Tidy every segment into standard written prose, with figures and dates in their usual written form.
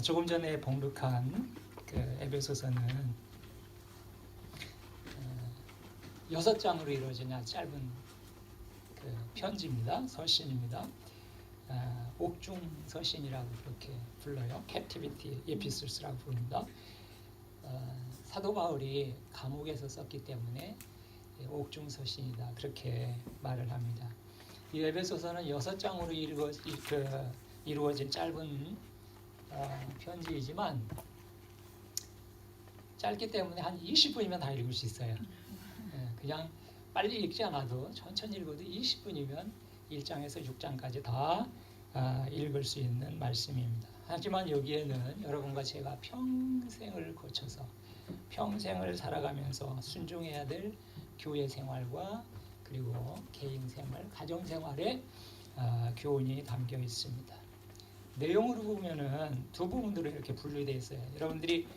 조금 전에 봉독한 그 에베소서는 6장으로 이루어진 짧은 그 편지입니다. 서신입니다. 옥중 서신이라고 그렇게 불러요. Captivity Epistoles라고 부릅니다. 사도 바울이 감옥에서 썼기 때문에 옥중 서신이다 그렇게 말을 합니다. 이 에베소서는 6장으로 이루어진 짧은 편지이지만 짧기 때문에 한 20분이면 다 읽을 수 있어요. 그냥 빨리 읽지 않아도 천천히 읽어도 20분이면 1장에서 6장까지 다 읽을 수 있는 말씀입니다. 하지만 여기에는 여러분과 제가 평생을 거쳐서 평생을 살아가면서 순종해야 될 교회 생활과 그리고 개인 생활, 가정 생활의 교훈이 담겨 있습니다. 내용으로 보면은 두 부분으로 이렇게 분류되어 있어요. 여러분들이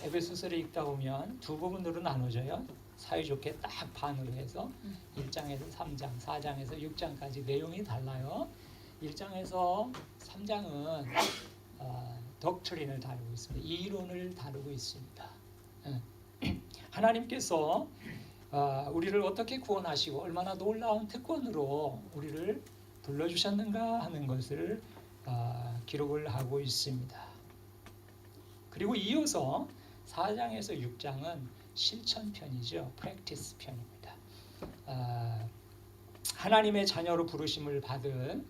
에베소서를 읽다 보면 두 부분으로 나눠져요. 사이좋게 딱 반으로 해서 1장에서 3장, 4장에서 6장까지 내용이 달라요. 1장에서 3장은 덕트린을 다루고 있습니다. 이론을 다루고 있습니다. 하나님께서 우리를 어떻게 구원하시고 얼마나 놀라운 특권으로 우리를 불러주셨는가 하는 것을 기록을 하고 있습니다. 그리고 이어서 4장에서 6장은 실천편이죠. 프랙티스 편입니다. 하나님의 자녀로 부르심을 받은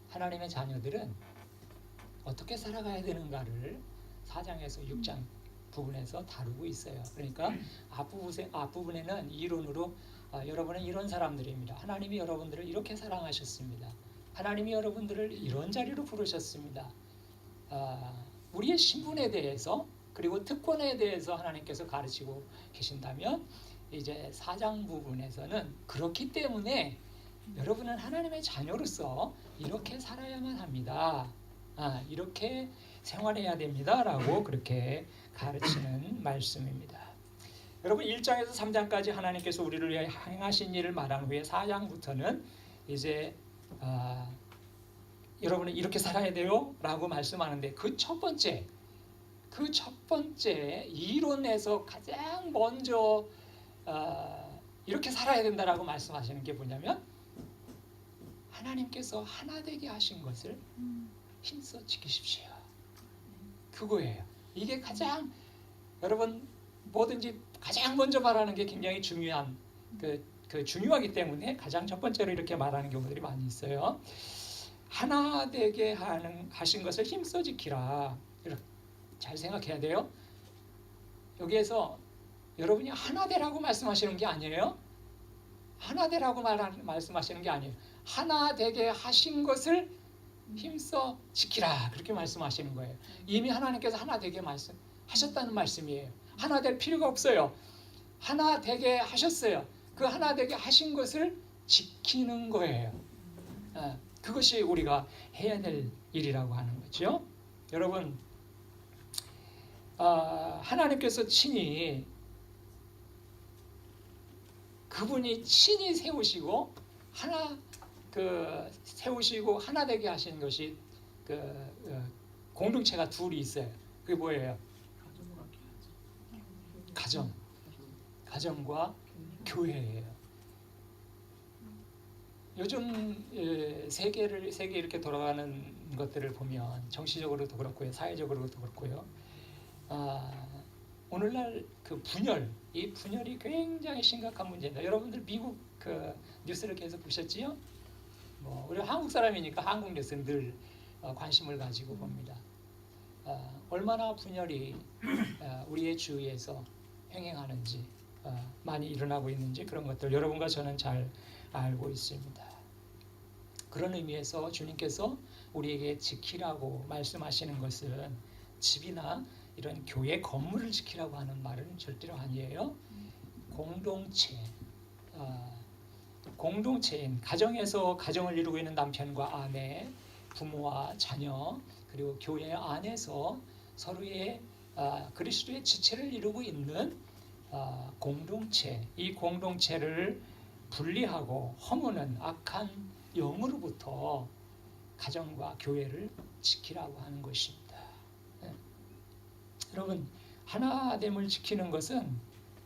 하나님의 자녀들은 어떻게 살아가야 되는가를 4장에서 6장 부분에서 다루고 있어요. 그러니까 앞부분에는 이론으로 여러분은 이런 사람들입니다. 하나님이 여러분들을 이렇게 사랑하셨습니다. 하나님이 여러분들을 이런 자리로 부르셨습니다. 우리의 신분에 대해서 그리고 특권에 대해서 하나님께서 가르치고 계신다면 이제 4장 부분에서는 그렇기 때문에 여러분은 하나님의 자녀로서 이렇게 살아야만 합니다. 이렇게 생활해야 됩니다. 라고 그렇게 가르치는 말씀입니다. 여러분 1장에서 3장까지 하나님께서 우리를 위해 행하신 일을 말한 후에 4장부터는 이제 여러분은 이렇게 살아야 돼요 라고 말씀하는데 그 첫 번째 이론에서 가장 먼저 이렇게 살아야 된다라고 말씀하시는 게 뭐냐면 하나님께서 하나 되게 하신 것을 힘써 지키십시오. 그거예요. 이게 가장 여러분 뭐든지 가장 먼저 말하는 게 굉장히 중요한 중요하기 때문에 가장 첫 번째로 이렇게 말하는 경우들이 많이 있어요. 하나 되게 하신 것을 힘써 지키라. 이렇게 잘 생각해야 돼요. 여기에서 여러분이 하나 되라고 말씀하시는 게 아니에요. 하나 되라고 말씀하시는 게 아니에요. 하나 되게 하신 것을 힘써 지키라. 그렇게 말씀하시는 거예요. 이미 하나님께서 하나 되게 말씀하셨다는 말씀이에요. 하나 될 필요가 없어요. 하나 되게 하셨어요. 그 하나 되게 하신 것을 지키는 거예요. 그것이 우리가 해야 될 일이라고 하는 거죠. 여러분, 하나님께서 그분이 친히 세우시고 세우시고 하나 되게 하시는 것이 공동체가 둘이 있어요. 그게 뭐예요? 가정과 교회예요. 요즘 세계 이렇게 돌아가는 것들을 보면 정치적으로도 그렇고요, 사회적으로도 그렇고요. 오늘날 이 분열이 굉장히 심각한 문제입니다. 여러분들 미국 뉴스를 계속 보셨지요? 우리 한국 사람이니까 한국 뉴스는 늘 관심을 가지고 봅니다. 얼마나 분열이 우리의 주위에서 행행하는지 많이 일어나고 있는지 그런 것들 여러분과 저는 잘 알고 있습니다. 그런 의미에서 주님께서 우리에게 지키라고 말씀하시는 것은 집이나 이런 교회 건물을 지키라고 하는 말은 절대로 아니에요. 공동체인 가정에서 가정을 이루고 있는 남편과 아내, 부모와 자녀 그리고 교회 안에서 서로의 그리스도의 지체를 이루고 있는 공동체, 이 공동체를 분리하고 허무는 악한 영으로부터 가정과 교회를 지키라고 하는 것입니다. 여러분, 하나됨을 지키는 것은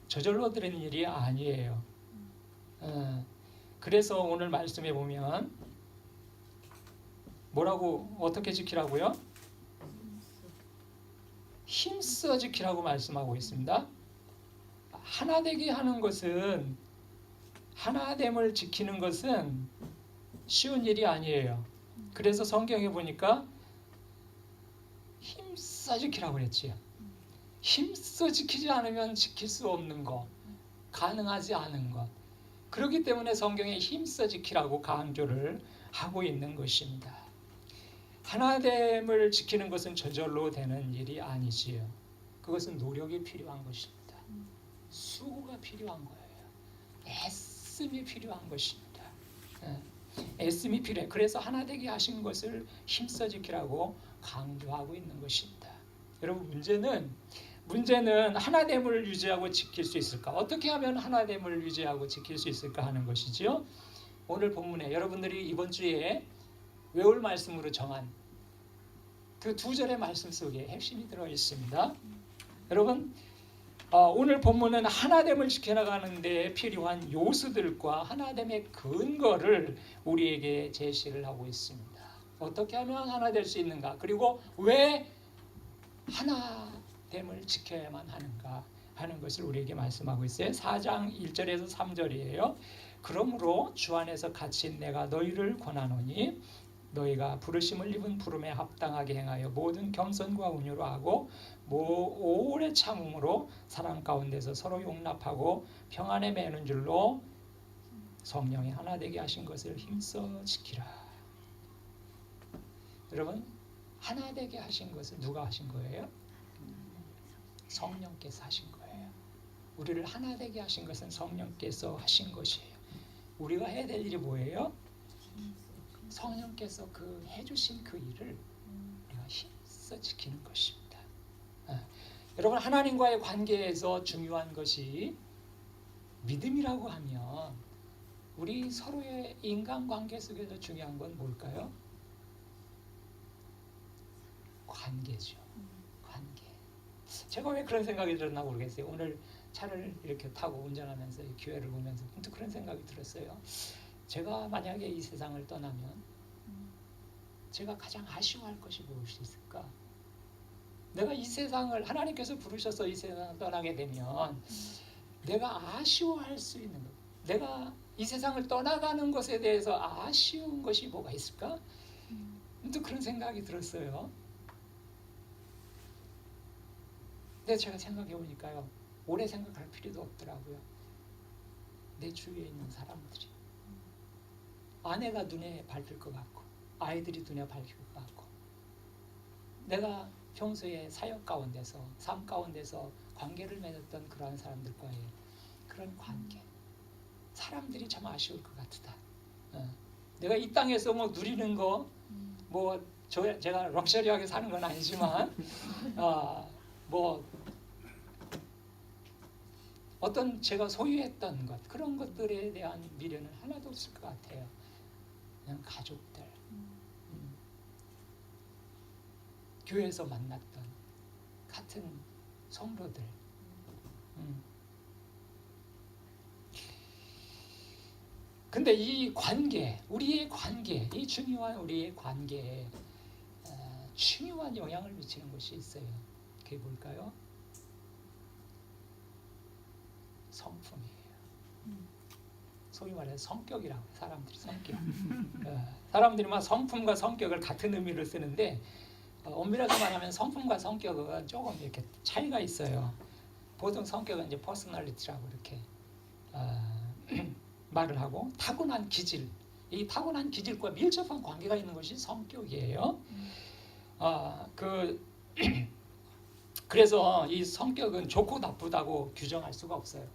저절로 되는 일이 아니에요. 그래서 오늘 말씀에 보면 뭐라고, 어떻게 지키라고요? 힘써 지키라고 말씀하고 있습니다. 하나 되게 하는 것은, 하나됨을 지키는 것은 쉬운 일이 아니에요. 그래서 성경에 보니까 힘써 지키라고 그랬지요. 힘써 지키지 않으면 지킬 수 없는 것, 가능하지 않은 것. 그렇기 때문에 성경에 힘써 지키라고 강조를 하고 있는 것입니다. 하나됨을 지키는 것은 저절로 되는 일이 아니지요. 그것은 노력이 필요한 것입니다. 수고가 필요한 거예요. 애씀이 필요한 것입니다. 애씀이 필요해. 그래서 하나 되게 하신 것을 힘써 지키라고 강조하고 있는 것입니다. 여러분, 문제는 하나됨을 유지하고 지킬 수 있을까? 어떻게 하면 하나됨을 유지하고 지킬 수 있을까 하는 것이지요. 오늘 본문에 여러분들이 이번 주에 외울 말씀으로 정한 그 두 절의 말씀 속에 핵심이 들어 있습니다. 여러분, 오늘 본문은 하나됨을 지켜나가는 데 필요한 요소들과 하나됨의 근거를 우리에게 제시를 하고 있습니다. 어떻게 하면 하나 될 수 있는가? 그리고 왜 하나됨을 지켜야만 하는가 하는 것을 우리에게 말씀하고 있어요. 4장 1절에서 3절이에요. 그러므로 주 안에서 갇힌 내가 너희를 권하노니 너희가 부르심을 입은 부름에 합당하게 행하여 모든 겸손과 온유로 하고 오래 참음으로 사랑 가운데서 서로 용납하고 평안에 매는 줄로 성령이 하나 되게 하신 것을 힘써 지키라. 여러분, 하나 되게 하신 것을 누가 하신 거예요? 성령께서 하신 거예요. 우리를 하나 되게 하신 것은 성령께서 하신 것이에요. 우리가 해야 될 일이 뭐예요? 성령께서 그 해주신 그 일을 우리가 힘써 지키는 것입니다. 여러분, 하나님과의 관계에서 중요한 것이 믿음이라고 하면 우리 서로의 인간관계 속에서 중요한 건 뭘까요? 관계죠. 관계. 제가 왜 그런 생각이 들었나 모르겠어요. 오늘 차를 이렇게 타고 운전하면서 이 교회를 보면서 문득 그런 생각이 들었어요. 제가 만약에 이 세상을 떠나면 제가 가장 아쉬워할 것이 무엇이 있을까? 내가 이 세상을, 하나님께서 부르셔서 이 세상을 떠나게 되면 내가 아쉬워할 수 있는 것, 내가 이 세상을 떠나가는 것에 대해서 아쉬운 것이 뭐가 있을까? 문득 그런 생각이 들었어요. 근데 제가 생각해 보니까요, 오래 생각할 필요도 없더라고요. 내 주위에 있는 사람들이, 아내가 눈에 밟힐 것 같고 아이들이 눈에 밟힐 것 같고, 내가 평소에 사역 가운데서, 삶 가운데서 관계를 맺었던 그러한 사람들과의 그런 관계, 사람들이 참 아쉬울 것 같다. 내가 이 땅에서 뭐 누리는 거, 뭐 제가 럭셔리하게 사는 건 아니지만 뭐 어떤 제가 소유했던 것, 그런 것들에 대한 미련은 하나도 없을 것 같아요. 그냥 가족들, 교회에서 만났던 같은 성도들, 근데 이 관계, 우리의 관계, 이 중요한 우리의 관계에 중요한 영향을 미치는 것이 있어요. 그게 뭘까요? 성품이에요. 소위 말해서 성격이라고, 사람들이 성격. 사람들이 막 성품과 성격을 같은 의미로 쓰는데 엄밀하게 말하면 성품과 성격은 조금 이렇게 차이가 있어요. 보통 성격은 이제 퍼스널리티라고 이렇게 말을 하고, 타고난 기질, 이 타고난 기질과 밀접한 관계가 있는 것이 성격이에요. 그래서 이 성격은 좋고 나쁘다고 규정할 수가 없어요.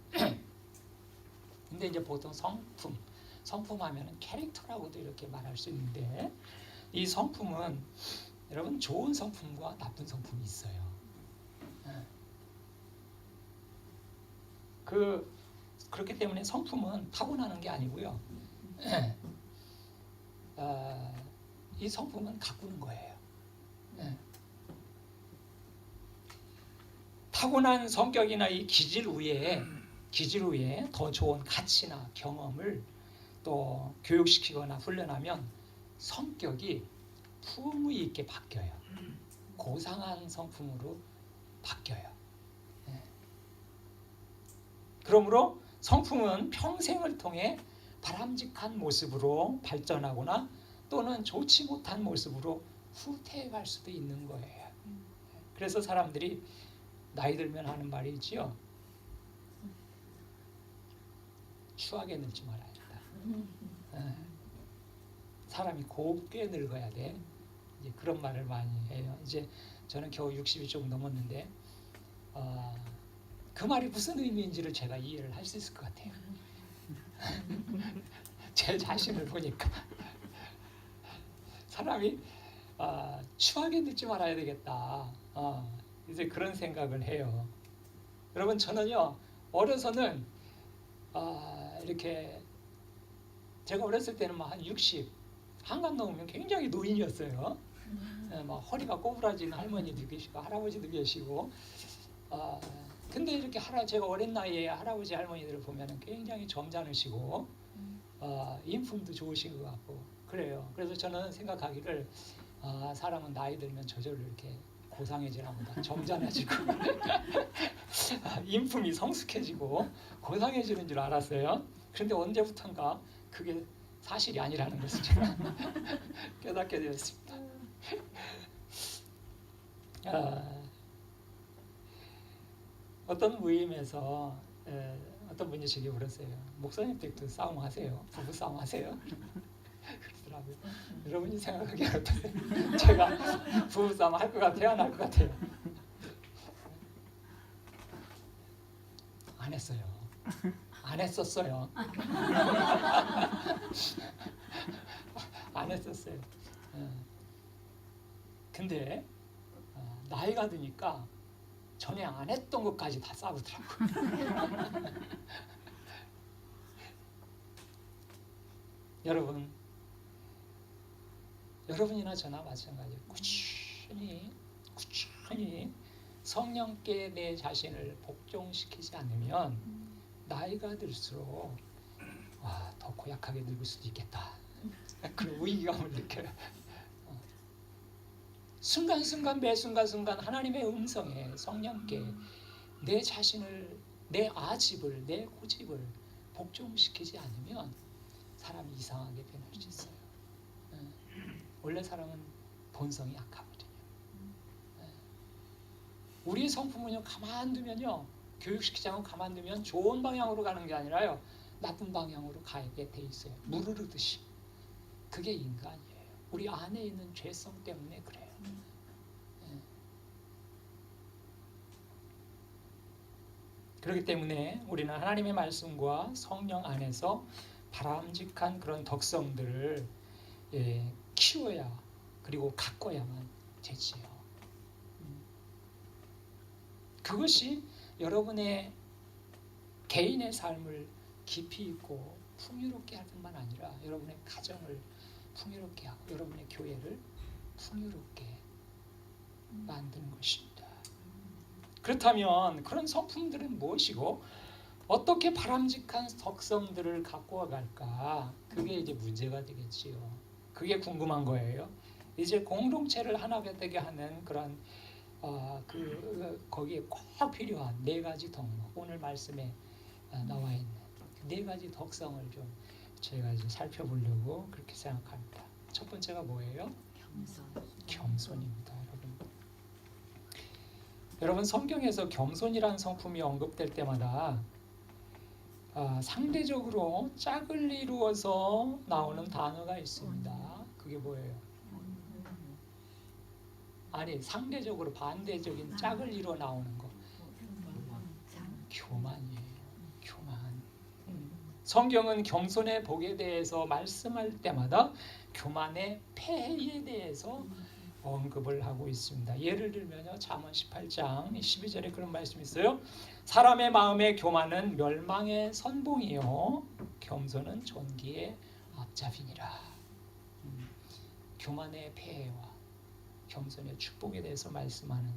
근데 이제 보통 성품 하면은 캐릭터라고도 이렇게 말할 수 있는데, 이 성품은 여러분 좋은 성품과 나쁜 성품이 있어요. 그렇기 때문에 성품은 타고나는 게 아니고요. 이 성품은 가꾸는 거예요. 타고난 성격이나 이 기질 위에 더 좋은 가치나 경험을 또 교육시키거나 훈련하면 성격이 품위 있게 바뀌어요. 고상한 성품으로 바뀌어요. 그러므로 성품은 평생을 통해 바람직한 모습으로 발전하거나 또는 좋지 못한 모습으로 후퇴해갈 수도 있는 거예요. 그래서 사람들이 나이 들면 하는 말이 있지요. 추하게 늙지 말아야 된다. 사람이 곱게 늙어야 돼. 이제 그런 말을 많이 해요. 이제 저는 겨우 60이 좀 넘었는데 그 말이 무슨 의미인지를 제가 이해를 할 수 있을 것 같아요. 제 자신을 보니까 사람이 추하게 늙지 말아야 되겠다. 이제 그런 생각을 해요. 여러분 저는요 어려서는 이렇게 제가 어렸을 때는 한 60 한갑 넘으면 굉장히 노인이었어요. 막 허리가 꼬부라지는 할머니도 계시고 할아버지도 계시고 근데 이렇게 제가 어린 나이에 할아버지 할머니들을 보면 굉장히 점잖으시고 인품도 좋으신 것 같고 그래요. 그래서 저는 생각하기를 사람은 나이 들면 저절로 이렇게 고상해지나 보다. 점잖아지고 인품이 성숙해지고 고상해지는 줄 알았어요. 그런데 언제부턴가 그게 사실이 아니라는 것을 제가 깨닫게 되었습니다. 어떤 모임에서 어떤 분이 저기 물었어요. 목사님 댁도 싸움하세요? 부부 싸움하세요? 그러더라고요. 여러분이 생각하기에 어떠세요? 제가 부부 싸움 할 것 같아요? 안 할 것 같아요? 안 했어요. 안 했었어요. 안 했었어요. 근데 나이가 드니까 전에 안 했던 것까지 다 싸우더라고요. 여러분이나 저나 마찬가지예요. 꾸준히 성령께 내 자신을 복종시키지 않으면 나이가 들수록 더 고약하게 늙을 수도 있겠다. 그런 위기감을 느껴요. 순간순간 매 순간순간 하나님의 음성에 성령께 내 자신을 내 아집을 내 고집을 복종시키지 않으면 사람이 이상하게 변할 수 있어요. 원래 사람은 본성이 약하거든요. 우리의 성품은요 가만두면요 교육시키자고 가만두면 좋은 방향으로 가는 게 아니라요 나쁜 방향으로 가게 돼 있어요. 물 흐르듯이. 그게 인간이에요. 우리 안에 있는 죄성 때문에 그래요. 그렇기 때문에 우리는 하나님의 말씀과 성령 안에서 바람직한 그런 덕성들을 키워야 그리고 가꿔야만 되지요. 그것이 여러분의 개인의 삶을 깊이 있고 풍요롭게 할 뿐만 아니라 여러분의 가정을 풍요롭게 하고 여러분의 교회를 풍요롭게 만드는 것입니다. 그렇다면 그런 성품들은 무엇이고 어떻게 바람직한 덕성들을 갖고 와갈까? 그게 이제 문제가 되겠지요. 그게 궁금한 거예요. 이제 공동체를 하나 되게 하는 그런 거기에 꼭 필요한 네 가지 덕목, 오늘 말씀에 나와 있는 네 가지 덕성을 좀 저희가 이제 살펴보려고 그렇게 생각합니다. 첫 번째가 뭐예요? 겸손입니다, 여러분. 여러분 성경에서 겸손이라는 성품이 언급될 때마다 상대적으로 짝을 이루어서 나오는 단어가 있습니다. 그게 뭐예요? 아니 상대적으로 반대적인 짝을 이루어 나오는 거. 교만이에요. 교만. 성경은 겸손의 복에 대해서 말씀할 때마다 교만의 폐해에 대해서 언급을 하고 있습니다. 예를 들면요, 잠언 18장 12절에 그런 말씀이 있어요. 사람의 마음의 교만은 멸망의 선봉이요 겸손은 존귀의 앞잡이니라. 교만의 폐해와 겸손의 축복에 대해서 말씀하는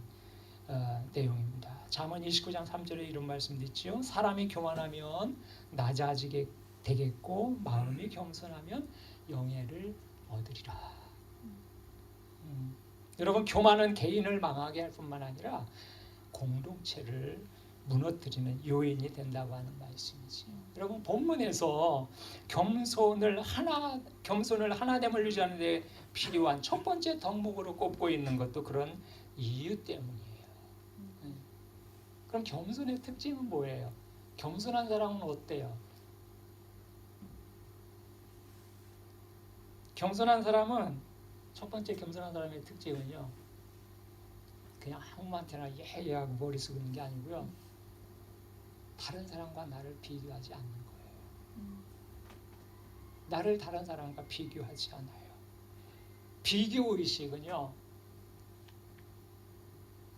내용입니다. 잠언 29장 3절에 이런 말씀도 있지요. 사람이 교만하면 낮아지게 되겠고 마음이 겸손하면 영예를 얻으리라. 여러분, 교만은 개인을 망하게 할 뿐만 아니라 공동체를 무너뜨리는 요인이 된다고 하는 말씀이지요. 여러분, 본문에서 겸손을 하나됨을 유지하는 데 필요한 첫 번째 덕목으로 꼽고 있는 것도 그런 이유 때문이에요. 그럼 겸손의 특징은 뭐예요? 겸손한 사람은 어때요? 겸손한 사람은 첫 번째 겸손한 사람의 특징은요, 그냥 아무한테나 예예하고 머리 쓰고 있는 게 아니고요, 다른 사람과 나를 비교하지 않는 거예요. 나를 다른 사람과 비교하지 않아요. 비교의식은요,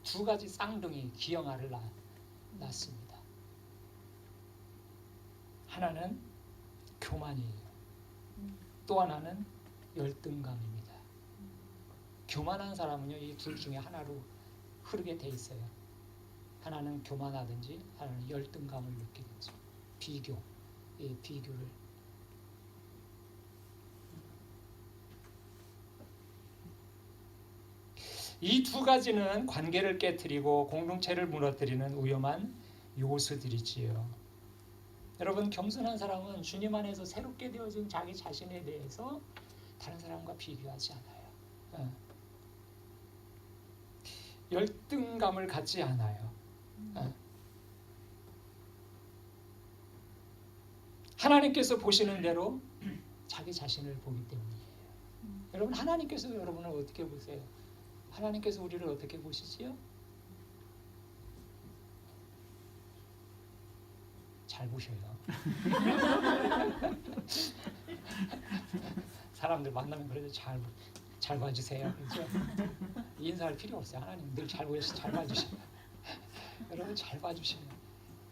두 가지 쌍둥이 기형아를 낳습니다. 하나는 교만이에요. 또 하나는 열등감입니다. 교만한 사람은요, 이 둘 중에 하나로 흐르게 돼 있어요. 하나는 교만하든지 하나는 열등감을 느끼든지. 비교를. 이 두 가지는 관계를 깨트리고 공동체를 무너뜨리는 위험한 요소들이지요. 여러분, 겸손한 사람은 주님 안에서 새롭게 되어진 자기 자신에 대해서 다른 사람과 비교하지 않아요. 열등감을 갖지 않아요. 하나님께서 보시는 대로 자기 자신을 보기 때문이에요. 여러분, 하나님께서 여러분을 어떻게 보세요? 하나님께서 우리를 어떻게 보시지요? 잘 보셔요. 사람들 만나면 그래도 잘 봐주세요. 그렇죠? 인사할 필요 없어요. 하나님 늘 잘 봐주셔요. 여러분, 잘 봐주셔요.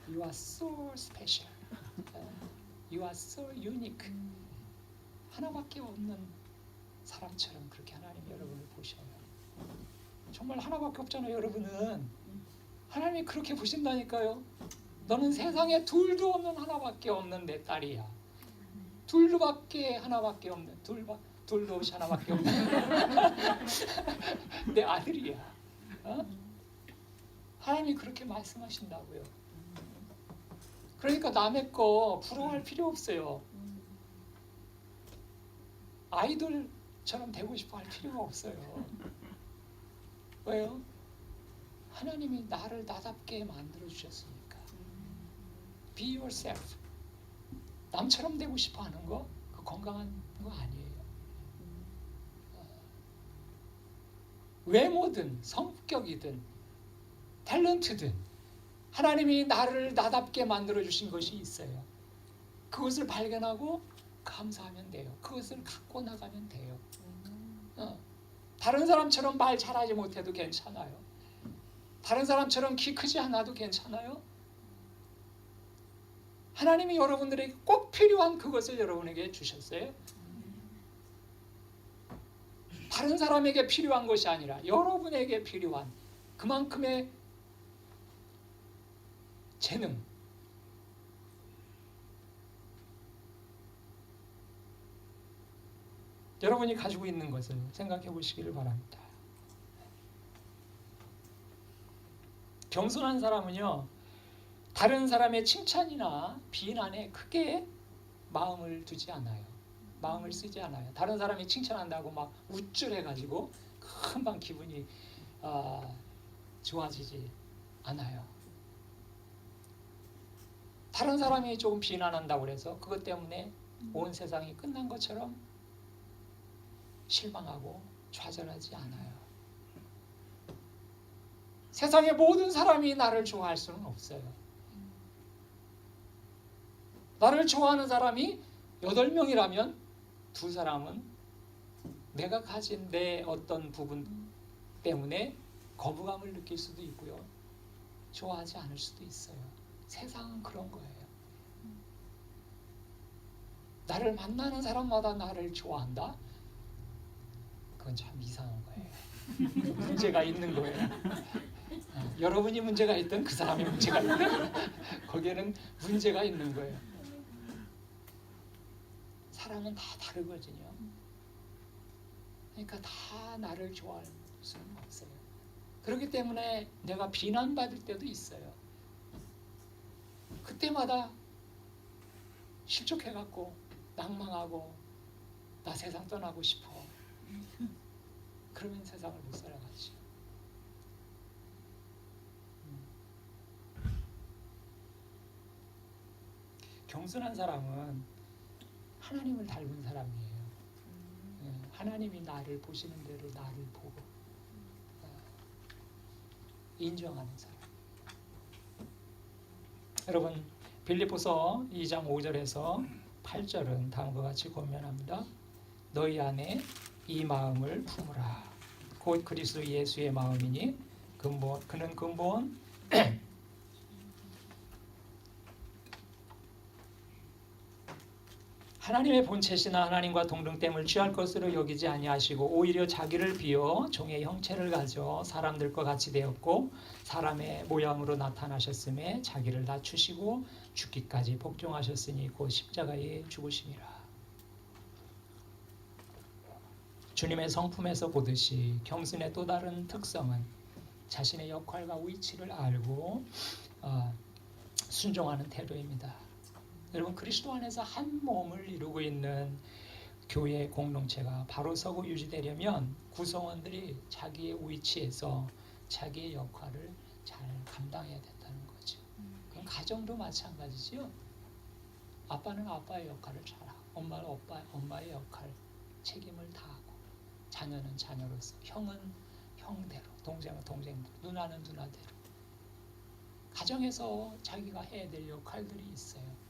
You are so special. You are so unique. 하나밖에 없는 사람처럼 그렇게 하나님 여러분을 보셔요. 정말 하나밖에 없잖아요. 여러분은 하나님이 그렇게 보신다니까요. 너는 세상에 둘도 없는 하나밖에 없는 내 딸이야. 둘도 없는 내 아들이야. 하나님이 그렇게 말씀하신다고요. 그러니까 남의 거 부러워할 필요 없어요. 아이돌처럼 되고 싶어 할 필요가 없어요. 왜요? 하나님이 나를 나답게 만들어 주셨으니까. Be yourself. 남처럼 되고 싶어 하는 거, 그 건강한 거 아니에요. 외모든 성격이든 탤런트든 하나님이 나를 나답게 만들어 주신 것이 있어요. 그것을 발견하고 감사하면 돼요. 그것을 갖고 나가면 돼요. 다른 사람처럼 말 잘하지 못해도 괜찮아요. 다른 사람처럼 키 크지 않아도 괜찮아요. 하나님이 여러분들에게 꼭 필요한 그것을 여러분에게 주셨어요. 다른 사람에게 필요한 것이 아니라 여러분에게 필요한 그만큼의 재능, 여러분이 가지고 있는 것을 생각해 보시기를 바랍니다. 겸손한 사람은요, 다른 사람의 칭찬이나 비난에 크게 마음을 두지 않아요. 마음을 쓰지 않아요. 다른 사람이 칭찬한다고 막 우쭐해가지고 금방 기분이 좋아지지 않아요. 다른 사람이 조금 비난한다고 해서 그것 때문에 온 세상이 끝난 것처럼 실망하고 좌절하지 않아요. 세상의 모든 사람이 나를 좋아할 수는 없어요. 나를 좋아하는 사람이 8명이라면 2사람은 내가 가진 내 어떤 부분 때문에 거부감을 느낄 수도 있고요. 좋아하지 않을 수도 있어요. 세상은 그런 거예요. 나를 만나는 사람마다 나를 좋아한다? 그건 참 이상한 거예요. 문제가 있는 거예요. 여러분이 문제가 있든 그 사람이 문제가 있든 거기에는 문제가 있는 거예요. 사람은 다 다르거든요. 그러니까 다 나를 좋아할 수는 없어요. 그렇기 때문에 내가 비난받을 때도 있어요. 그때마다 실족해갖고 낭망하고 나 세상 떠나고 싶어. 그러면 세상을 못 살아가지. 겸손한 사람은 하나님을 닮은 사람이에요. 하나님이 나를 보시는 대로 나를 보고 인정하는 사람. 여러분 빌립보서 2장 5절에서 8절은 다음과 같이 권면합니다. 너희 안에 이 마음을 품으라. 곧 그리스도 예수의 마음이니 그는 근본 하나님의 본체시나 하나님과 동등됨을 취할 것으로 여기지 아니하시고 오히려 자기를 비어 종의 형체를 가져 사람들과 같이 되었고 사람의 모양으로 나타나셨음에 자기를 낮추시고 죽기까지 복종하셨으니 곧 십자가에 죽으심이라. 주님의 성품에서 보듯이 겸손의 또 다른 특성은 자신의 역할과 위치를 알고 순종하는 태도입니다. 여러분 그리스도 안에서 한 몸을 이루고 있는 교회 공동체가 바로 서고 유지되려면 구성원들이 자기의 위치에서 자기의 역할을 잘 감당해야 된다는 거죠. 그럼 가정도 마찬가지죠. 아빠는 아빠의 역할을 잘하고 엄마는 엄마의 역할 책임을 다하고 자녀는 자녀로서 형은 형대로 동생은 동생대로 누나는 누나대로 가정에서 자기가 해야 될 역할들이 있어요.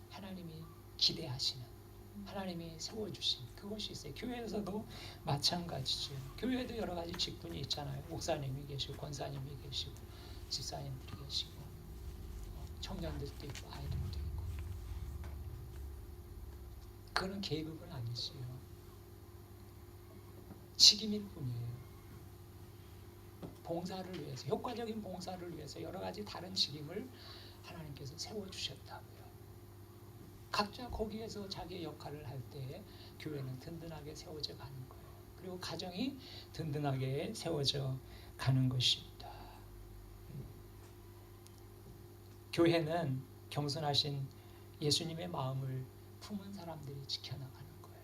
하나님이 기대하시는 하나님이 세워주신 그것이 있어요. 교회에서도 마찬가지죠. 교회에도 여러 가지 직분이 있잖아요. 목사님이 계시고 권사님이 계시고 집사님들이 계시고 청년들도 있고 아이들도 있고 그거는 계급은 아니지요. 직임일 뿐이에요. 봉사를 위해서 효과적인 봉사를 위해서 여러 가지 다른 직임을 하나님께서 세워주셨다고요. 각자 거기에서 자기의 역할을 할 때 교회는 든든하게 세워져 가는 거예요. 그리고 가정이 든든하게 세워져 가는 것입니다. 교회는 겸손하신 예수님의 마음을 품은 사람들이 지켜나가는 거예요.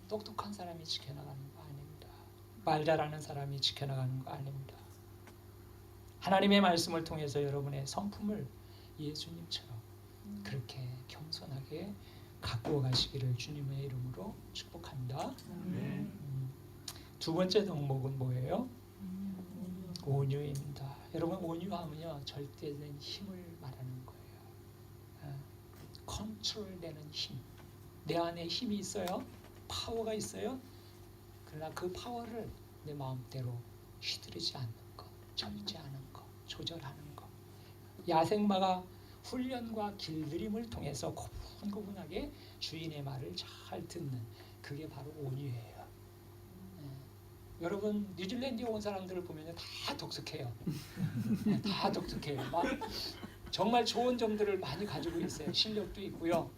똑똑한 사람이 지켜나가는 거 아닙니다. 말 잘하는 사람이 지켜나가는 거 아닙니다. 하나님의 말씀을 통해서 여러분의 성품을 예수님처럼 그렇게 겸손하게 가꾸어 가시기를 주님의 이름으로 축복합니다. 두 번째 덕목은 뭐예요? 온유입니다. 여러분 온유하면요 절대된 힘을 말하는 거예요. 컨트롤되는 힘. 내 안에 힘이 있어요. 파워가 있어요. 그러나 그 파워를 내 마음대로 휘두르지 않는 것, 절제하는 것, 조절하는 것. 야생마가 훈련과 길들임을 통해서 고분고분하게 주인의 말을 잘 듣는 그게 바로 온유예요. 여러분 뉴질랜드에 온 사람들을 보면 다 독특해요. 다 독특해요. 막 정말 좋은 점들을 많이 가지고 있어요. 실력도 있고요.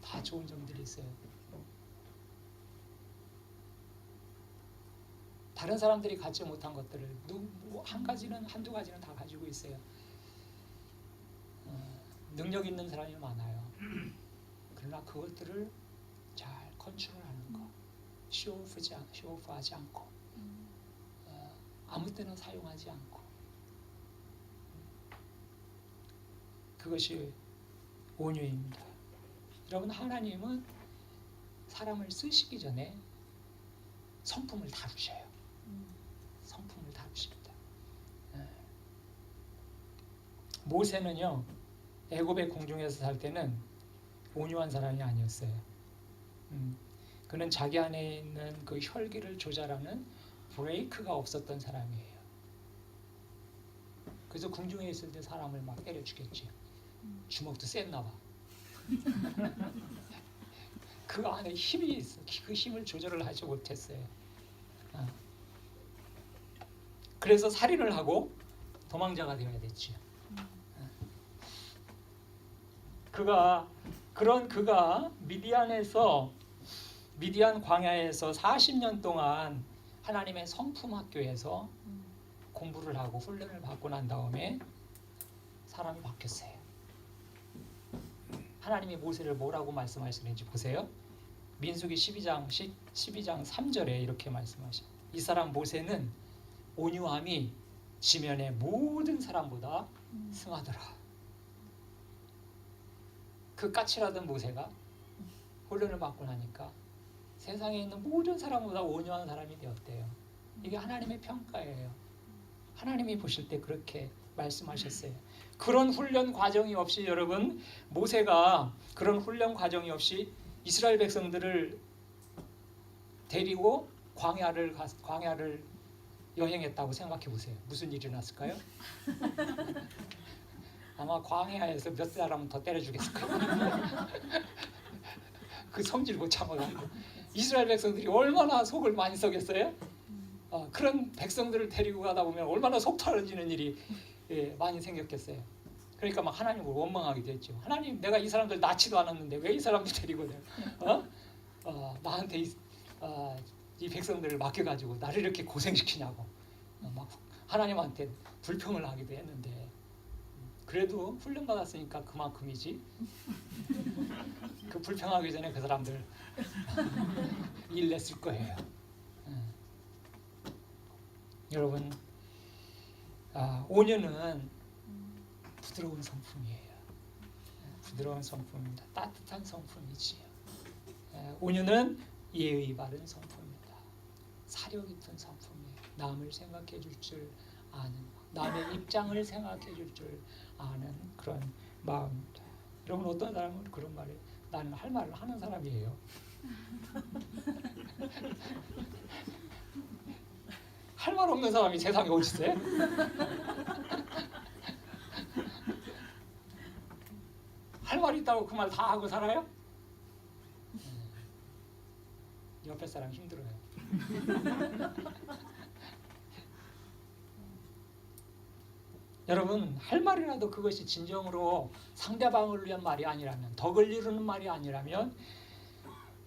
다 좋은 점들이 있어요. 다른 사람들이 갖지 못한 것들을 한 가지는 한두 가지는 다 가지고 있어요. 능력 있는 사람이 많아요. 그러나 그것들을 잘 컨트롤하는 거, 쇼오프하지 않고 아무 때나 사용하지 않고 그것이 온유입니다. 여러분 하나님은 사람을 쓰시기 전에 성품을 다루셔요. 성품을 다루십니다. 모세는요 애굽의 궁중에서 살 때는 온유한 사람이 아니었어요. 그는 자기 안에 있는 그 혈기를 조절하는 브레이크가 없었던 사람이에요. 그래서 궁중에 있을 때 사람을 막 때려 죽였지. 주먹도 셌나 봐. 그 안에 힘이 있어. 그 힘을 조절을 하지 못했어요. 그래서 살인을 하고 도망자가 되어야 됐지요. 그가 미디안 광야에서 40년 동안 하나님의 성품 학교에서 공부를 하고 훈련을 받고 난 다음에 사람이 바뀌었어요. 하나님이 모세를 뭐라고 말씀하시는지 보세요. 민수기 12장 3절에 이렇게 말씀하셔요. 이 사람 모세는 온유함이 지면의 모든 사람보다 승하더라. 그 까칠하던 모세가 훈련을 받고 나니까 세상에 있는 모든 사람보다 온유한 사람이 되었대요. 이게 하나님의 평가예요. 하나님이 보실 때 그렇게 말씀하셨어요. 그런 훈련 과정이 없이 여러분, 모세가 그런 훈련 과정이 없이 이스라엘 백성들을 데리고 광야를 여행했다고 생각해 보세요. 무슨 일이 났을까요? 아마 광야에서 몇 사람은 더 때려주겠을 거예요. 그 성질 못 참아가지고 이스라엘 백성들이 얼마나 속을 많이 썩였어요. 그런 백성들을 데리고 가다 보면 얼마나 속 털어지는 일이 많이 생겼겠어요. 그러니까 막 하나님을 원망하게 됐죠. 하나님, 내가 이 사람들 낳지도 않았는데 왜 이 사람들 데리고 나한테 이 백성들을 맡겨가지고 나를 이렇게 고생시키냐고 막 하나님한테 불평을 하기도 했는데, 그래도 훈련 받았으니까 그만큼이지. 그 불평하기 전에 그 사람들 일 냈을 거예요. 여러분, 온유는 부드러운 성품이에요. 부드러운 성품입니다. 따뜻한 성품이지요. 온유는 예의 바른 성품입니다. 사려 깊은 성품이에요. 남을 생각해 줄 줄 아는, 남의 입장을 생각해 줄 줄 아는 그런 마음입니다. 여러분, 어떤 사람은 그런 말이에요. 나는 할 말을 하는 사람이에요. 할 말 없는 사람이 세상에 어디 있어요? 할 말 있다고 그 말 다 하고 살아요? 옆에 사람 힘들어요. 여러분, 할 말이라도 그것이 진정으로 상대방을 위한 말이 아니라면, 덕을 이루는 말이 아니라면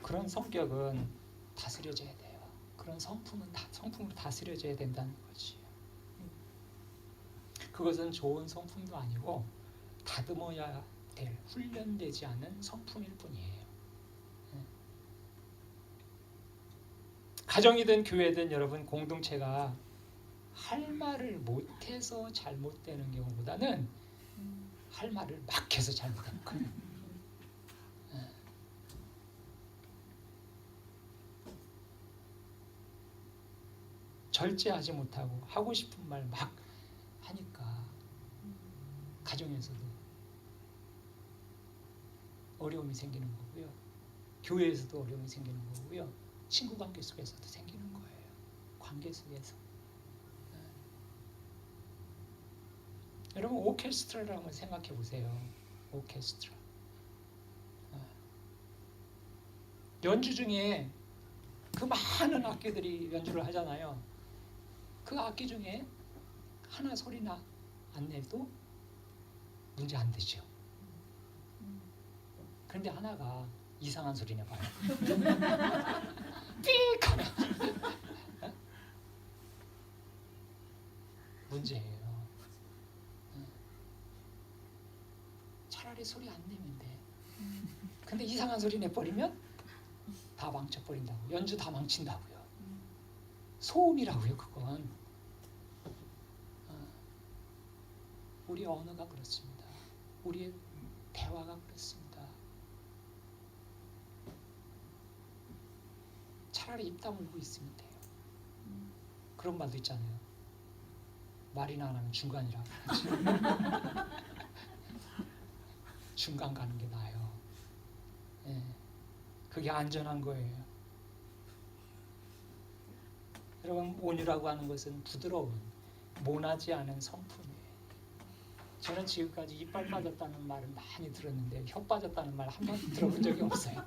그런 성격은 다스려져야 돼요. 그런 성품으로 다스려져야 된다는 거지. 그것은 좋은 성품도 아니고 다듬어야 될, 훈련되지 않은 성품일 뿐이에요. 가정이든 교회든 여러분, 공동체가 할 말을 못해서 잘못되는 경우보다는 할 말을 막 해서 잘못되는 거예요. 절제하지 못하고 하고 싶은 말 막 하니까 가정에서도 어려움이 생기는 거고요. 교회에서도 어려움이 생기는 거고요. 친구 관계 속에서도 생기는 거예요. 관계 속에서. 여러분, 오케스트라를 한번 생각해 보세요. 오케스트라. 연주 중에 그 많은 악기들이 연주를 하잖아요. 그 악기 중에 하나 소리나 안 내도 문제 안 되죠. 그런데 하나가 이상한 소리 내봐요. 삑 하면 문제예요. 차라리 소리 안 내면 돼. 근데 이상한 소리 내버리면 다 망쳐버린다고. 연주 다 망친다고요. 소음이라고요, 그건. 우리 언어가 그렇습니다. 우리의 대화가 그렇습니다. 차라리 입 다물고 있으면 돼요. 그런 말도 있잖아요. 말이나 안 하면 중간이라고. 중간 가는 게 나아요. 그게 안전한 거예요. 여러분, 온유라고 하는 것은 부드러운, 모나지 않은 성품이에요. 저는 지금까지 이빨 빠졌다는 말을 많이 들었는데 혀 빠졌다는 말 한 번도 들어본 적이 없어요.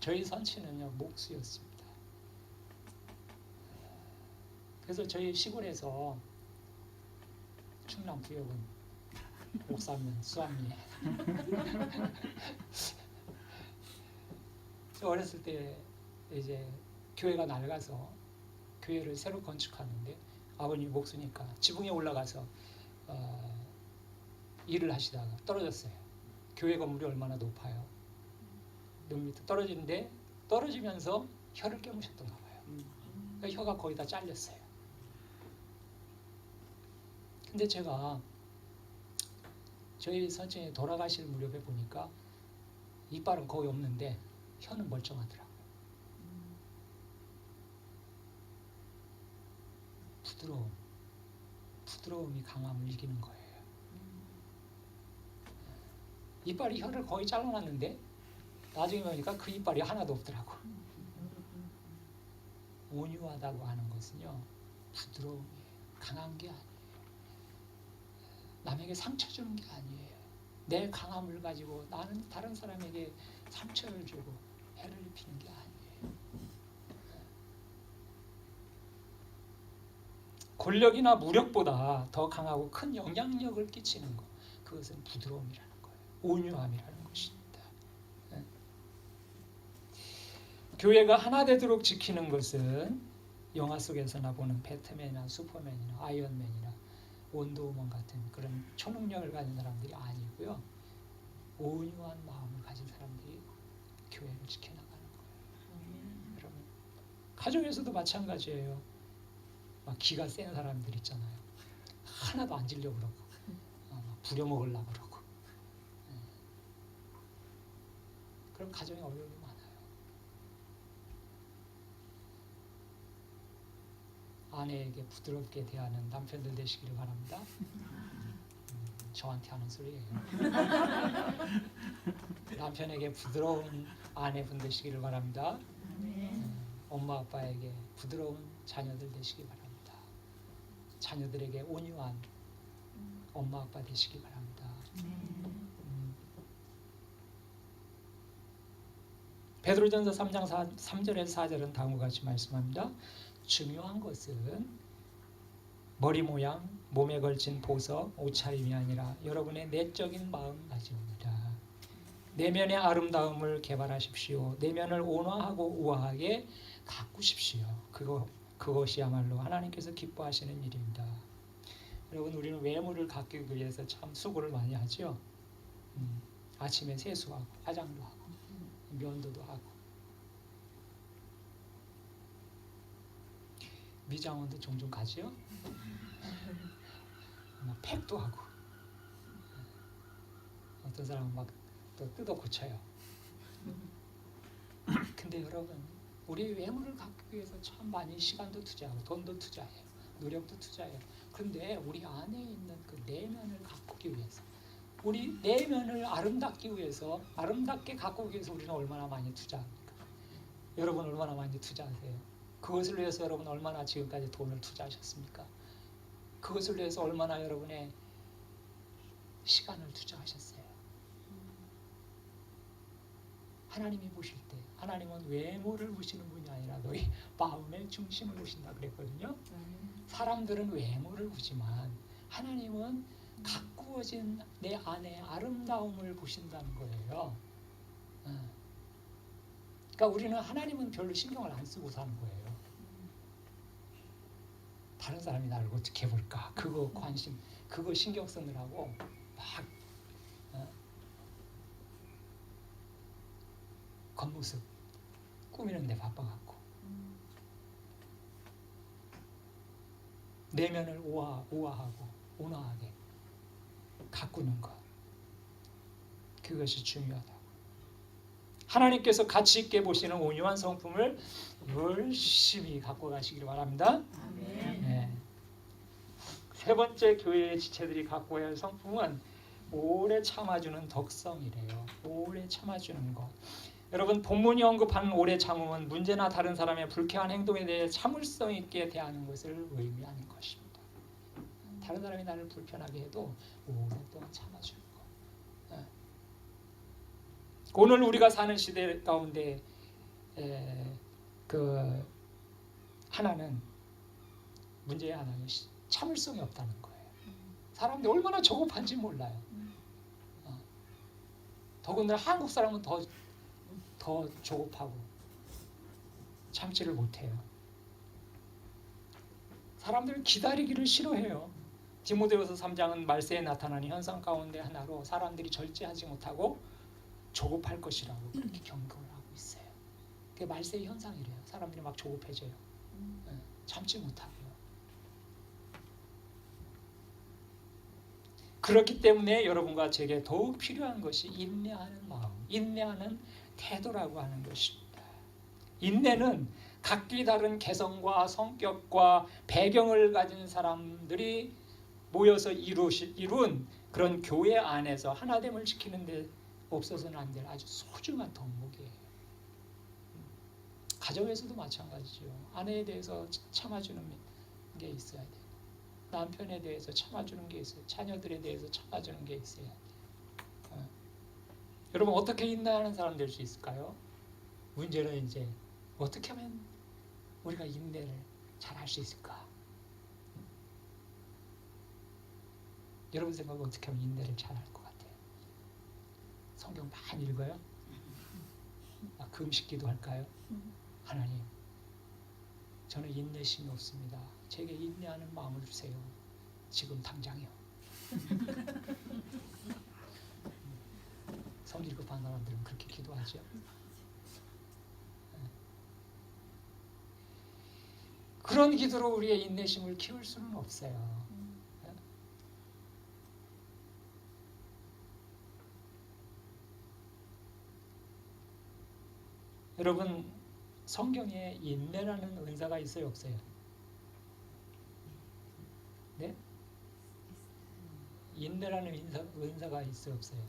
저희 선치는요, 목수였습니다. 그래서 저희 시골에서 충남 부여군 옥사면 수암리 어렸을 때 이제 교회가 낡아서 교회를 새로 건축하는데 아버님 목수니까 지붕에 올라가서 일을 하시다가 떨어졌어요. 교회 건물이 얼마나 높아요. 눈 밑에 떨어지는데 떨어지면서 혀를 깨무셨던가 봐요. 그러니까 혀가 거의 다 잘렸어요. 근데 제가 저희 선생님이 돌아가실 무렵에 보니까 이빨은 거의 없는데 혀는 멀쩡하더라고요. 부드러움이 강함을 이기는 거예요. 이빨이 혀를 거의 잘라놨는데 나중에 보니까 그 이빨이 하나도 없더라고. 온유하다고 하는 것은요, 부드러움이 강한 게 아니에요. 남에게 상처 주는 게 아니에요. 내 강함을 가지고 나는 다른 사람에게 상처를 주고 해를 입히는 게 아니에요. 권력이나 무력보다 더 강하고 큰 영향력을 끼치는 것, 그것은 부드러움이라는 거예요. 온유함이라는 것입니다. 교회가 하나 되도록 지키는 것은 영화 속에서나 보는 배트맨이나 슈퍼맨이나 아이언맨이나 원더우먼 같은 그런 초능력을 가진 사람들이 아니고요. 온유한 마음을 가진 사람들이 교회를 지켜나가는 거예요. 여러분, 가정에서도 마찬가지예요. 막 기가 센 사람들 있잖아요. 하나도 안 지려고 그러고 막 부려먹으려고 그러고. 그럼 가정에 어려움이 많아요. 아내에게 부드럽게 대하는 남편들 되시기를 바랍니다. 저한테 하는 소리예요. 남편에게 부드러운 아내분 되시기를 바랍니다. 엄마 아빠에게 부드러운 자녀들 되시기 바랍니다. 자녀들에게 온유한 엄마 아빠 되시기 바랍니다. 베드로전서 3장 3절에서 4절은 다음과 같이 말씀합니다. 중요한 것은 머리 모양, 몸에 걸친 보석, 옷차림이 아니라 여러분의 내적인 마음가짐입니다. 내면의 아름다움을 개발하십시오. 내면을 온화하고 우아하게 가꾸십시오. 그것이야말로 하나님께서 기뻐하시는 일입니다. 여러분, 우리는 외모를 갖기 위해서 참 수고를 많이 하죠. 아침에 세수하고 화장도 하고 면도도 하고 미장원도 종종 가지요. 팩도 하고 어떤 사람은 막 또 뜯어 고쳐요. 근데 여러분, 우리 외모를 갖기 위해서 참 많이 시간도 투자하고 돈도 투자해요. 노력도 투자해요. 그런데 우리 안에 있는 그 내면을 가꾸기 위해서, 우리 내면을 아름답기 위해서, 아름답게 가꾸기 위해서 우리는 얼마나 많이 투자합니까? 여러분 얼마나 많이 투자하세요? 그것을 위해서 여러분 얼마나 지금까지 돈을 투자하셨습니까? 그것을 위해서 얼마나 여러분의 시간을 투자하셨어요? 하나님이 보실 때 하나님은 외모를 보시는 분이 아니라 너희 마음의 중심을 보신다 그랬거든요. 사람들은 외모를 보지만 하나님은 가꾸어진 내 안의 아름다움을 보신다는 거예요. 그러니까 우리는 하나님은 별로 신경을 안 쓰고 사는 거예요. 다른 사람이 나를 어떻게 볼까? 그거 관심, 그거 신경 쓰느라고 막 겉모습 꾸미는 데 바빠갖고 내면을 우아하고 온화하게 가꾸는 것, 그것이 중요하다고. 하나님께서 가치 있게 보시는 온유한 성품을 열심히 갖고 가시기를 바랍니다. 네. 세 번째 교회의 지체들이 갖고야 할 성품은 오래 참아주는 덕성이래요. 오래 참아주는 것. 여러분, 본문이 언급하는 오래 참음은 문제나 다른 사람의 불쾌한 행동에 대해 참을성 있게 대하는 것을 의미하는 것입니다. 다른 사람이 나를 불편하게 해도 오랫동안 참아주는 것. 오늘 우리가 사는 시대 가운데 그 하나는 문제의 하나는 참을성이 없다는 거예요. 사람들이 얼마나 조급한지 몰라요. 더군다나 한국 사람은 더 조급하고 참지를 못해요. 사람들은 기다리기를 싫어해요. 디모데후서 3장은 말세에 나타나는 현상 가운데 하나로 사람들이 절제하지 못하고 조급할 것이라고 그렇게 경고를 하고 있어요. 그게 말세의 현상이래요. 사람들이 막 조급해져요. 참지 못하고요. 그렇기 때문에 여러분과 제게 더욱 필요한 것이 인내하는 마음, 인내하는 태도라고 하는 것입니다. 인내는 각기 다른 개성과 성격과 배경을 가진 사람들이 모여서 이룬 그런 교회 안에서 하나됨을 지키는 데 없어서는 안 될 아주 소중한 덕목이에요. 가정에서도 마찬가지죠. 아내에 대해서 참아주는 게 있어야 돼요. 남편에 대해서 참아주는 게 있어요. 자녀들에 대해서 참아주는 게 있어야 돼요. 여러분 어떻게 인내하는 사람 될 수 있을까요? 문제는 이제 어떻게 하면 우리가 인내를 잘 할 수 있을까? 여러분 생각은 어떻게 하면 인내를 잘 할 것 같아요? 성경 많이 읽어요? 금식기도 할까요? 하나님, 저는 인내심이 없습니다. 제게 인내하는 마음을 주세요. 지금 당장이요. 성질 급한 사람들은 그렇게 기도하죠. 그런 기도로 우리의 인내심을 키울 수는 없어요. 여러분 성경에 인내라는 은사가 있어요, 없어요? 네? 인내라는 은사가 있어요, 없어요?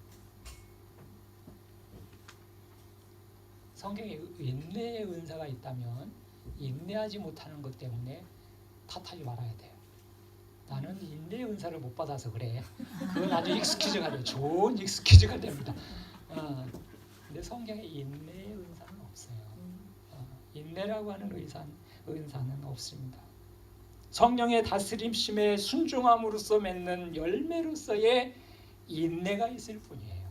성경에 인내의 은사가 있다면 인내하지 못하는 것 때문에 탓하지 말아야 돼요. 나는 인내의 은사를 못 받아서 그래. 그건 아주 익스큐즈가 돼요. 좋은 익스큐즈가 됩니다. 근데 성경에 인내의 은사는 없어요. 인내라고 하는 은사는 없습니다. 성령의 다스림심에 순종함으로써 맺는 열매로서의 인내가 있을 뿐이에요.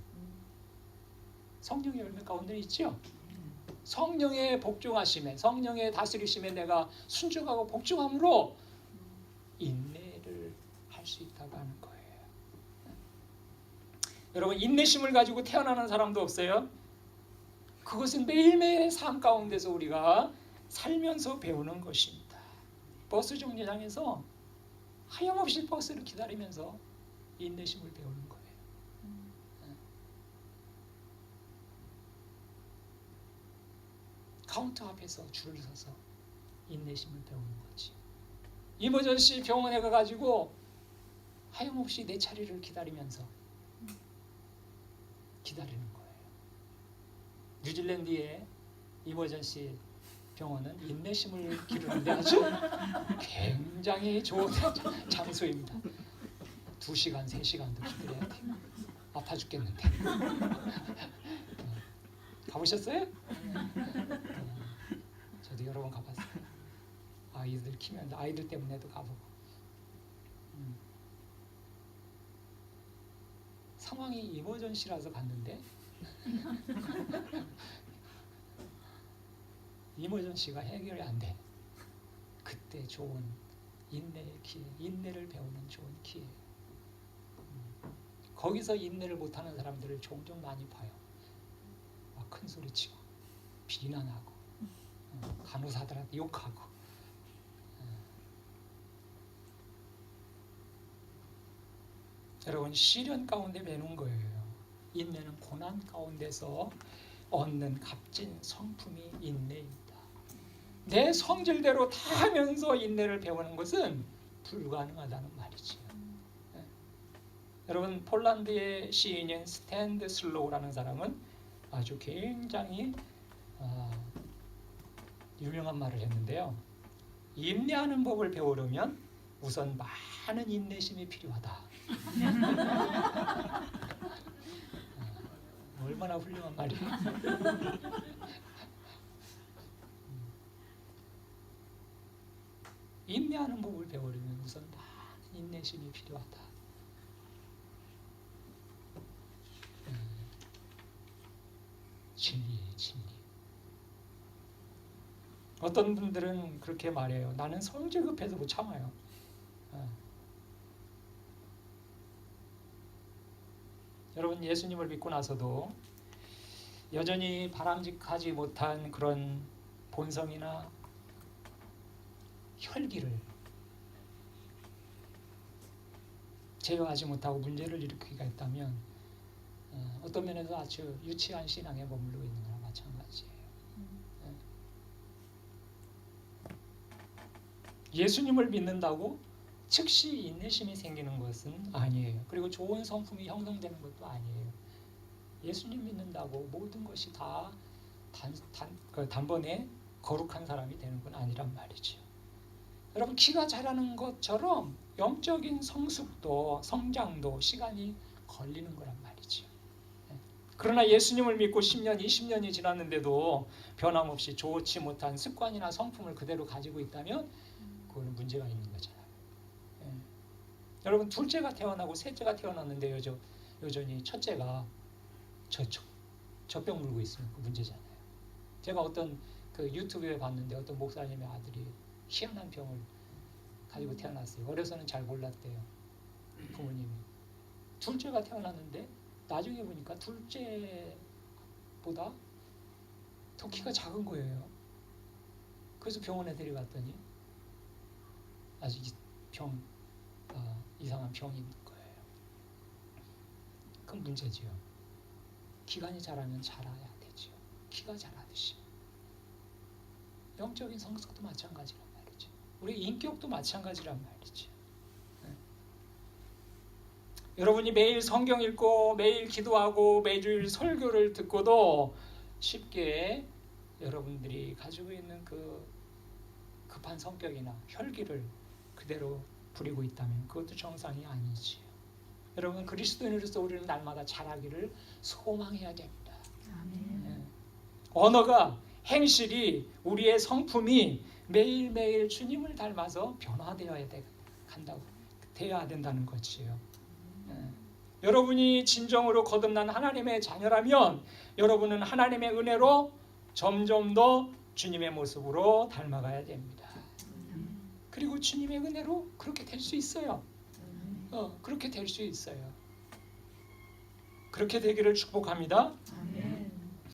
성령의 열매 가운데 있죠? 성령의 복종하심에, 성령의 다스리심에 내가 순종하고 복종함으로 인내를 할 수 있다고 하는 거예요. 여러분 인내심을 가지고 태어나는 사람도 없어요. 그것은 매일매일의 삶 가운데서 우리가 살면서 배우는 것입니다. 버스 정류장에서 하염없이 버스를 기다리면서 인내심을 배우는 거예요. 카운터 앞에서 줄을 서서 인내심을 배우는 거지. 이머전시 병원에 가가지고 하염없이 내 차례를 기다리면서 기다리는 거예요. 뉴질랜드의 이머전시 병원은 인내심을 기르는데 아주 굉장히 좋은 장소입니다. 2시간, 3시간도 기다려야 돼요. 아파 죽겠는데. 가보셨어요? 저도 여러 번 가봤어요. 아이들 키면 아이들 때문에도 가보고. 상황이 이머전시라서 갔는데 이머전시가 해결이 안 돼. 그때 좋은 인내의 기회, 인내를 배우는 좋은 기회. 거기서 인내를 못하는 사람들을 종종 많이 봐요. 막 큰 소리치고 비난하고 간호사들한테 욕하고. 여러분 시련 가운데 매는 거예요. 인내는 고난 가운데서 얻는 값진 성품이 인내입니다. 내 성질대로 다 하면서 인내를 배우는 것은 불가능하다는 말이죠. 여러분 폴란드의 시인인 스탠드 슬로우라는 사람은 아주 굉장히 유명한 말을 했는데요. 인내하는 법을 배우려면 우선 많은 인내심이 필요하다. 얼마나 훌륭한 말이에요. 인내하는 법을 배우려면 우선 많은 인내심이 필요하다. 진리예요, 진리. 어떤 분들은 그렇게 말해요. 나는 성질 급해서 못 참아요. 여러분, 예수님을 믿고 나서도 여전히 바람직하지 못한 그런 본성이나 혈기를 제어하지 못하고 문제를 일으키기가 있다면 어떤 면에서 아주 유치한 신앙에 머물러 있는 거나 마찬가지예요. 예수님을 믿는다고 즉시 인내심이 생기는 것은 아니에요. 그리고 좋은 성품이 형성되는 것도 아니에요. 예수님 믿는다고 모든 것이 다 단번에 거룩한 사람이 되는 건 아니란 말이죠. 여러분, 키가 자라는 것처럼 영적인 성숙도 성장도 시간이 걸리는 거란 말이죠. 그러나 예수님을 믿고 10년, 20년이 지났는데도 변함없이 좋지 못한 습관이나 성품을 그대로 가지고 있다면 그거는 문제가 있는 거잖아요. 여러분, 둘째가 태어나고 셋째가 태어났는데 여전히 첫째가 젖병 물고 있으면 그 문제잖아요. 제가 어떤 그 유튜브에 봤는데 어떤 목사님의 아들이 희한한 병을 가지고 태어났어요. 어려서는 잘 몰랐대요. 부모님이. 둘째가 태어났는데 나중에 보니까 둘째보다 더 키가 작은 거예요. 그래서 병원에 데려갔더니 아직 이상한 병이 있는 거예요. 그건 문제지요. 기간이 자라면 자라야 되죠. 키가 자라듯이. 영적인 성숙도 마찬가지란 말이죠. 우리 인격도 마찬가지란 말이죠. 여러분이 매일 성경 읽고 매일 기도하고 매주일 설교를 듣고도 쉽게 여러분들이 가지고 있는 그 급한 성격이나 혈기를 그대로 부리고 있다면 그것도 정상이 아니지요. 여러분, 그리스도인으로서 우리는 날마다 자라기를 소망해야 됩니다. 아멘. 언어가, 행실이, 우리의 성품이 매일매일 주님을 닮아서 변화되어야 되어야 된다는 것이에요. 여러분이 진정으로 거듭난 하나님의 자녀라면 여러분은 하나님의 은혜로 점점 더 주님의 모습으로 닮아가야 됩니다. 그리고 주님의 은혜로 그렇게 될 수 있어요. 그렇게 될 수 있어요. 그렇게 되기를 축복합니다.